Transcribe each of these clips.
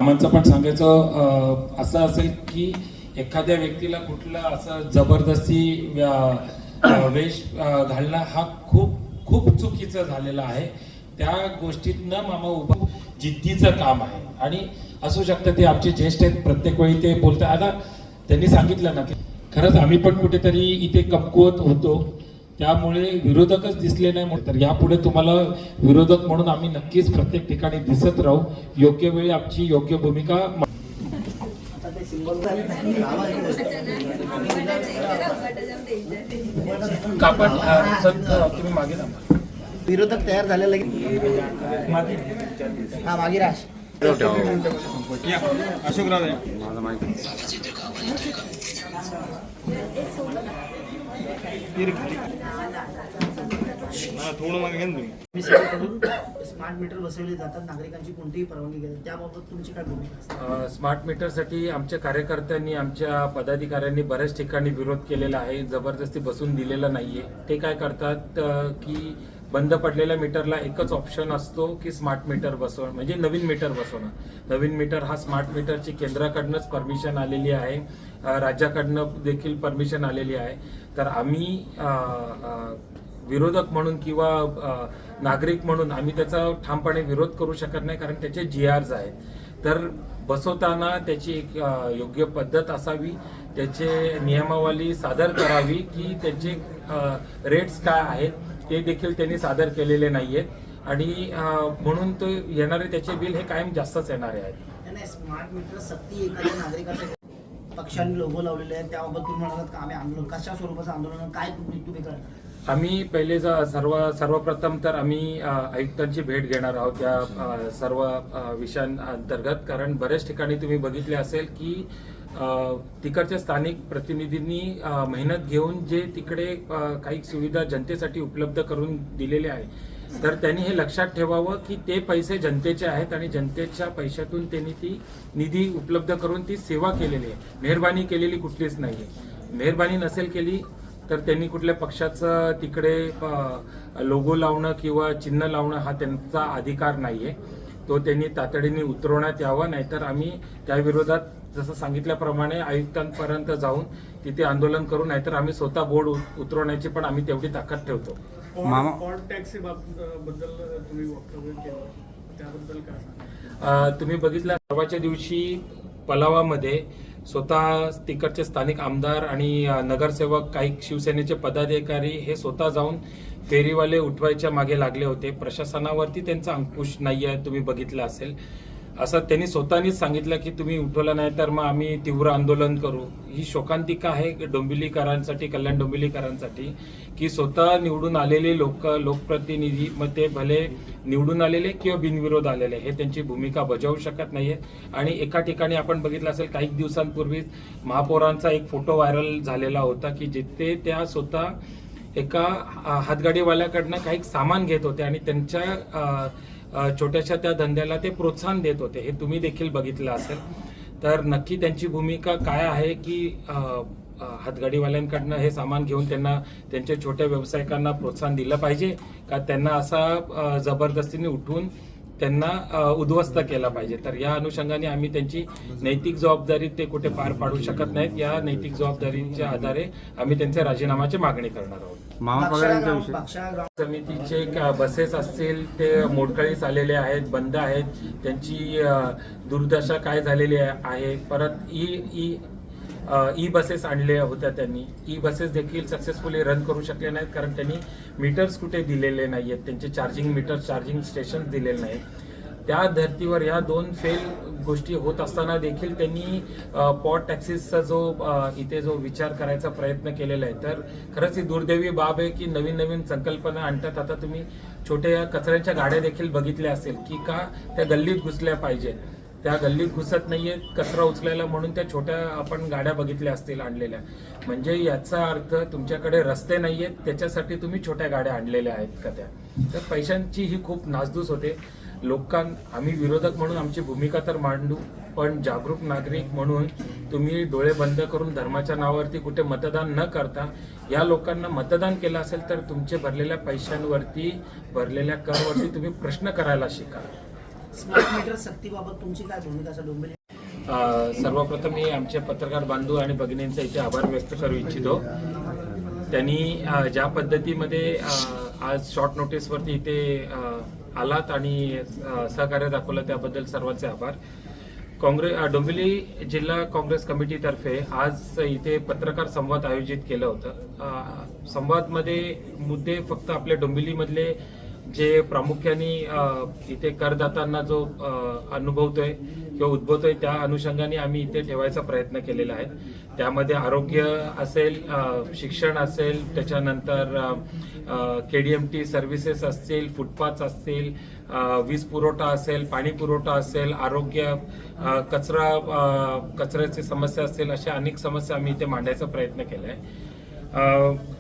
आमचं पण सांगायचं असं असेल की एखाद्या व्यक्तीला कुठला असं जबरदस्ती वेश घालणं हा खूप खूप चुकीचं झालेलं आहे. त्या गोष्टीतनं मामा उभं जिद्दीचं काम आहे आणि असू शकतं ते आमचे ज्येष्ठ आहेत, प्रत्येक वेळी ते बोलतात. आता त्यांनी सांगितलं ना की खरंच आम्ही पण कुठेतरी इथे कमकुवत होतो, त्यामुळे विरोधकच दिसले नाही. तर यापुढे तुम्हाला विरोधक म्हणून आम्ही नक्कीच प्रत्येक ठिकाणी दिसत राहू. योग्य वेळी आमची योग्य भूमिका कापड तुम्ही मागे ना विरोधक तयार झालेला हा मागे राश अशोकराव थोडं मागे घ्या तुम्ही. स्मार्ट मीटर बसवले जातात, नागरिकांची कोणतीही परवानगी घेतात, त्याबाबत तुमची काय भूमिका? स्मार्ट मीटरसाठी आमच्या कार्यकर्त्यांनी आमच्या पदाधिकाऱ्यांनी बऱ्याच ठिकाणी विरोध केलेला आहे. जबरदस्ती बसून दिलेलं नाहीये. ते काय करतात की बंद पडलेल्या मीटरला एकच ऑप्शन असतो की स्मार्ट मीटर बसवणं, म्हणजे नवीन मीटर बसवणं. नवीन मीटर हा स्मार्ट मीटरची केंद्राकडनंच परमिशन आलेली आहे, राज्याकडनं देखील परमिशन आलेली आहे. तर आम्ही विरोधक म्हणून किंवा नागरिक म्हणून आम्ही त्याचा ठामपणे विरोध करू शकत नाही, कारण त्याचे GRs आहेत. तर बसवताना त्याची एक योग्य पद्धत असावी, त्याचे नियमावली सादर करावी की त्याचे रेट्स काय आहेत ते देखील त्यांनी सादर केलेले नाहीयेत आणि म्हणून तो येणारे त्याचे बिल हे कायम जास्तच येणारे आहेत. स्मार्ट मीटर सक्ती एखाद्या नागरिकाच्या पक्षांनी लोगो लावलेले आहे, त्याबाबत तुम्ही म्हणालात का आम्ही आंदोलन, कशा स्वरूपाचं आंदोलन, काय तुम्ही करणार? आम्ही पहिले सर्वप्रथम तर आम्ही आयुक्तांची भेट घेणार आहोत या सर्व विषयांअंतर्गत. कारण बऱ्याच ठिकाणी तुम्ही बघितले असेल की तिकडच्या स्थानिक प्रतिनिधींनी मेहनत घेऊन जे तिकडे काही सुविधा जनतेसाठी उपलब्ध करून दिलेले आहे, तर त्यांनी हे लक्षात ठेवावं की ते पैसे जनतेचे आहेत आणि जनतेच्या पैशातून त्यांनी ती निधी उपलब्ध करून ती सेवा केलेली आहे. मेहरबानी केलेली कुठलीच नाहीये. मेहरबानी नसेल केली तर त्यांनी कुठल्या पक्षाचं तिकडे लोगो लावणं किंवा चिन्ह लावणं हा त्यांचा अधिकार नाहीये. तो त्यांनी तातडीने उतरवण्यात यावा, नाहीतर आम्ही त्या विरोधात जसं सांगितल्याप्रमाणे आयुक्तांपर्यंत जाऊन तिथे आंदोलन करू, नाहीतर आम्ही स्वतः बोर्ड उतरवण्याची पण आम्ही तेवढी ताकद ठेवतो. टॅक्सी बद्दल तुम्ही वक्तव्य केलं, त्याबद्दल काय तुम्ही बघितलं परवाच्या दिवशी पलावामध्ये स्वतः तिकडचे स्थानिक आमदार आणि नगरसेवक, काही शिवसेनेचे पदाधिकारी हे स्वतः जाऊन फेरीवाले उठवायच्या मागे लागले होते. प्रशासनावरती त्यांचा अंकुश नाही आहे, तुम्ही बघितलं असेल. असं त्यांनी स्वतःनीच सांगितलं की तुम्ही उठवलं नाही तर मग आम्ही तीव्र आंदोलन करू. ही शोकांतिका आहे डोंबिवलीकरांसाठी, कल्याण डोंबिवलीकरांसाठी, की स्वतः निवडून आलेले लोकप्रतिनिधी, मग ते भले निवडून आलेले किंवा बिनविरोध आलेले, हे त्यांची भूमिका बजावू शकत नाहीये. आणि एका ठिकाणी आपण बघितलं असेल काही दिवसांपूर्वी महापौरांचा एक फोटो व्हायरल झालेला होता की जिथे त्या स्वतः एका हातगाडीवाल्याकडनं काही सामान घेत होते आणि त्यांच्या छोट्याशा त्या धंद्याला ते प्रोत्साहन देत होते. हे तुम्ही देखील बघितलं असेल. तर नक्की त्यांची भूमिका काय आहे की हातगाडीवाल्यांकडनं हे सामान घेऊन त्यांना, त्यांच्या छोट्या व्यावसायिकांना प्रोत्साहन दिलं पाहिजे का त्यांना असा जबरदस्तीने उठवून त्यांना उद्ध्वस्त केला पाहिजे. तर या अनुषंगाने आम्ही त्यांची नैतिक जबाबदारी ते कुठे पार पाडू शकत नाहीत. या नैतिक जबाबदारीच्या आधारे आम्ही त्यांच्या राजीनामाची मागणी करणार आहोत. समितीचे बसेस असतील ते मोडकळीस आलेले आहेत, बंद आहेत, त्यांची दुर्दशा काय झालेली आहे. परत ई बसेस आणल्या होत्या त्यांनी, ई बसेस देखील सक्सेसफुली रन करू शकले नाहीत, कारण त्यांनी मीटर्स कुठे दिलेले नाहीयेत, त्यांचे चार्जिंग स्टेशन दिलेले नाहीत. त्या धर्तीवर या दोन फेल गोष्टी होत असताना देखील त्यांनी पॉट टॅक्सीचा इथे जो विचार करायचा प्रयत्न केलेला आहे. तर खरंच ही दुर्दैवी बाब आहे की नवीन नवीन संकल्पना आणतात. आता तुम्ही छोट्या कचऱ्याच्या गाड्या देखील बघितल्या असेल की का त्या गल्लीत घुसल्या पाहिजेत, त्या गल्लीत घुसत नाहीयेत कचरा उचलायला, म्हणून त्या छोट्या आपण गाड्या बघितल्या असतील आणलेल्या. म्हणजे याचा अर्थ तुमच्याकडे रस्ते नाहीयेत, त्याच्यासाठी तुम्ही छोट्या गाड्या आणलेल्या आहेत का त्या. तर पैशांची ही खूप नासधूस होते. आम्ही विरोधक म्हणून आमची भूमिका तर मांडू, पण जागरूक नागरिक म्हणून तुम्ही डोळे बंद करून धर्माच्या नावावरती कुठे मतदान न करता या लोकांना मतदान केलं असेल तर तुमचे भरलेल्या पैशांवरती, भरलेल्या करवरती तुम्ही प्रश्न करायला शिका. स्मार्ट मीटर सक्तीबाबत तुमची काय भूमिका असेल डोंबिवली? सर्वप्रथम मी आमचे पत्रकार बांधव आणि भगिनींचा इथे आभार व्यक्त करू इच्छितो. त्यांनी ज्या पद्धतीमध्ये आज शॉर्ट नोटीसवरती इथे आलात आणि सहकार्य दाखवलं त्याबद्दल सर्वांचे आभार. डोंबिवली जिल्हा काँग्रेस कमिटीतर्फे आज इथे पत्रकार संवाद आयोजित केलं होतं. संवादमध्ये मुद्दे फक्त आपल्या डोंबिवलीमधले जे प्रामुख्याने इथे करदात्यांना जो अनुभवतोय किंवा उद्भवतोय त्या अनुषंगाने आम्ही इथे ठेवायचा प्रयत्न केलेला आहे. त्यामध्ये आरोग्य असेल, शिक्षण असेल, त्याच्यानंतर KDMT सर्व्हिसेस असतील, फुटपाथ असतील, वीज पुरवठा असेल, पाणी पुरवठा असेल, आरोग्य, कचऱ्याची समस्या असतील, अशा अनेक समस्या आम्ही इथे मांडायचा प्रयत्न केला आहे.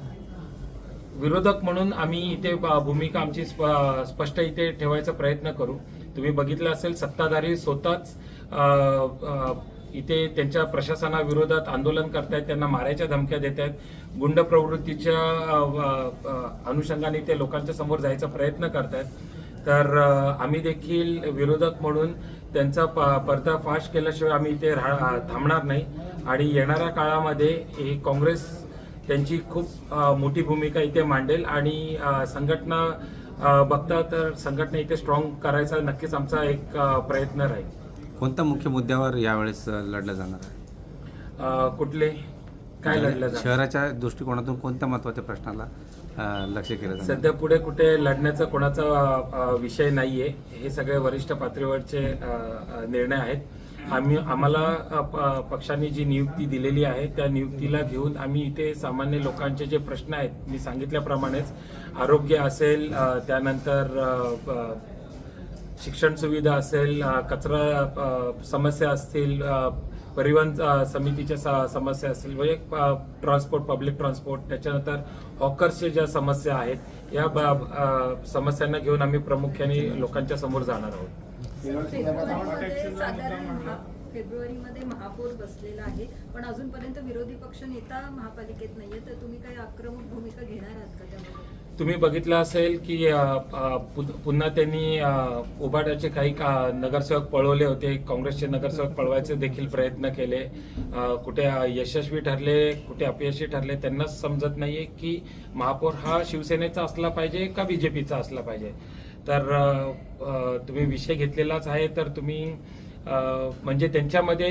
विरोधक म्हणून आम्ही इथे भूमिका आमची स्पष्ट इथे ठेवायचा प्रयत्न करू. तुम्ही बघितलं असेल सत्ताधारी स्वतःच इथे त्यांच्या प्रशासनाविरोधात आंदोलन करतायत, त्यांना मारायच्या धमक्या देत आहेत, गुंड प्रवृत्तीच्या अनुषंगाने ते लोकांच्या समोर जायचा प्रयत्न करतायत. तर आम्ही देखील विरोधक म्हणून त्यांचा पर्दाफाश केल्याशिवाय आम्ही इथे थांबणार नाही आणि येणाऱ्या काळामध्ये ही काँग्रेस त्यांची खूप मोठी भूमिका इथे मांडेल आणि संघटना बघता तर संघटना इथे स्ट्रॉंग करायचा नक्कीच आमचा एक प्रयत्न राहील. कोणत्या मुख्य मुद्द्यावर यावेळेस लढलं जाणार आहे? कुठले काय लढलं जाणार? शहराच्या दृष्टिकोनातून कोणत्या महत्त्वाच्या प्रश्नाला लक्ष केलं जाणार? सध्या पुढे कुठे लढण्याचा कोणाचा विषय नाहीये. हे सगळे वरिष्ठ पातळीवरचे निर्णय आहेत. आम्हाला पक्षाने जी नियुक्ती दिलेली आहे त्या नियुक्तीला घेऊन आम्ही इथे सामान्य लोकांचे जे प्रश्न आहेत मी सांगितल्याप्रमाणेच आरोग्य असेल, त्यानंतर शिक्षण सुविधा असेल, कचरा समस्या असतील, परिवहन समितीच्या समस्या असतील, म्हणजे ट्रान्सपोर्ट, पब्लिक ट्रान्सपोर्ट, त्याच्यानंतर हॉकर्सच्या ज्या समस्या आहेत या समस्यांना घेऊन आम्ही प्रामुख्याने लोकांच्या समोर जाणार आहोत. फेब्रुवारीमध्ये महापौर बसलेला आहे, पण अजूनपर्यंत विरोधी पक्ष नेता महापालिकेत नाहीये, तर तुम्ही काही आक्रमक भूमिका घेणार आहात का त्यामध्ये? तुम्ही बघितलं असेल की पुन्हा त्यांनी उबाटाचे काही नगरसेवक पळवले होते, काँग्रेसचे नगरसेवक पळवायचे देखील प्रयत्न केले. कुठे यशस्वी ठरले, कुठे अपयशी ठरले, त्यांनाच समजत नाहीये की महापौर हा शिवसेनेचा असला पाहिजे का BJPचा असला पाहिजे. तर तुम्ही विषय घेतलेलाच आहे, तर तुम्ही म्हणजे त्यांच्यामध्ये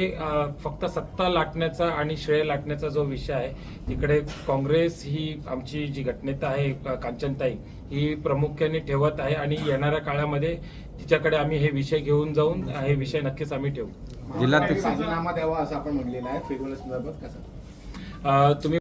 फक्त सत्ता लाटण्याचा आणि श्रेय लाटण्याचा जो विषय आहे तिकडे काँग्रेस ही आमची जी गटनेता आहे कांचनताई ही प्रामुख्याने ठेवत आहे आणि येणाऱ्या काळामध्ये तिच्याकडे आम्ही हे विषय घेऊन जाऊन हे विषय नक्कीच आम्ही ठेवू. जिल्हाध्यक्ष राजीनामा द्यावा असं आपण म्हणलेलं आहे. फेब्रुवारी संदर्भात कसं तुम्ही